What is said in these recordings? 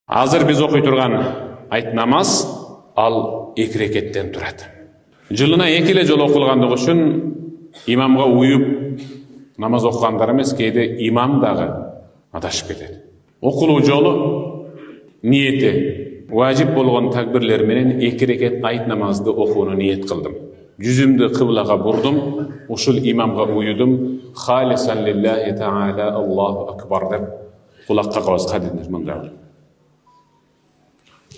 Азыр біз оқи тұрған айт намаз ал 2 рекеттен тұрады. Жылына 2 эле жолу окулгандыгы үчүн имамга уюп намаз окугандар эмес, кейде имам дагы адашып кетет. Окулуу жолу ниети важип болгон такбирлер менен 2 рекет айт намазды окууну ниет кылдым. Жүзүмдү кыблага бурдум, ушул имамга уюдум. Халисан лиллахи таала Аллаху акбар деп кулакка кабыз кадидер мындай.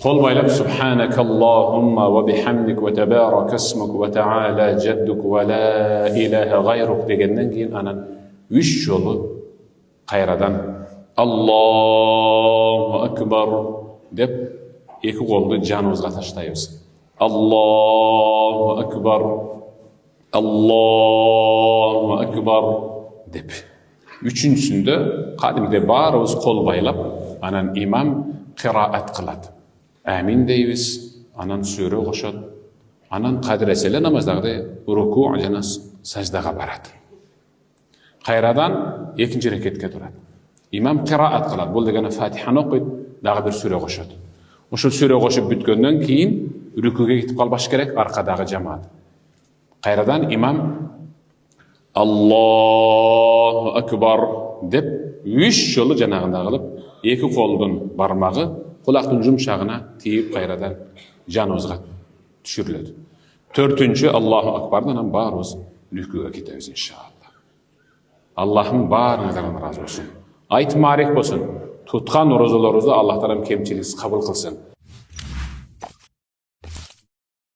Кол байлап Субханакаллахумма ва бихамдик ва табарак исмук ва таала жаддук ва ла илаха гайрук дегенден кийин анан 3 жолу кайрадан Аллаху акбар деп 2 колду жаныбызга таштайбыз. Аллаху акбар, Аллаху акбар деп. Үчүнчүсүндө кадимде баарыбыз кол байлап, анан имам кыраат кылат. Амин дейбиз, анан сүрө кошот, анан кадиреселе намаздагы руку жана саждага барат. Кайрадан 2 рекетке турат. Имам кыраат кылат, бул дегени Фатиханы окуйт, дагы бир сүрө кошот. Ошол сүрө кошуп бүткөндөн кийин рүкүгө кетип калбаш керек аркадагы жамаат. Кайрадан имам Аллаху акбар деп 3 жолу жанагында кылып, 2 колдун бармагы кулактын жумшагына тийип кайрадан жаныбызга түшүрүлөт. 4-чү Аллаху акбардан баарыбыз рүкүгө кетебиз иншалла. Аллахым баарыңыздан ыраазы болсун. Айт маариф болсун. Туткан розаларыбызды Аллах таалам кемчиликсиз кабыл кылсын.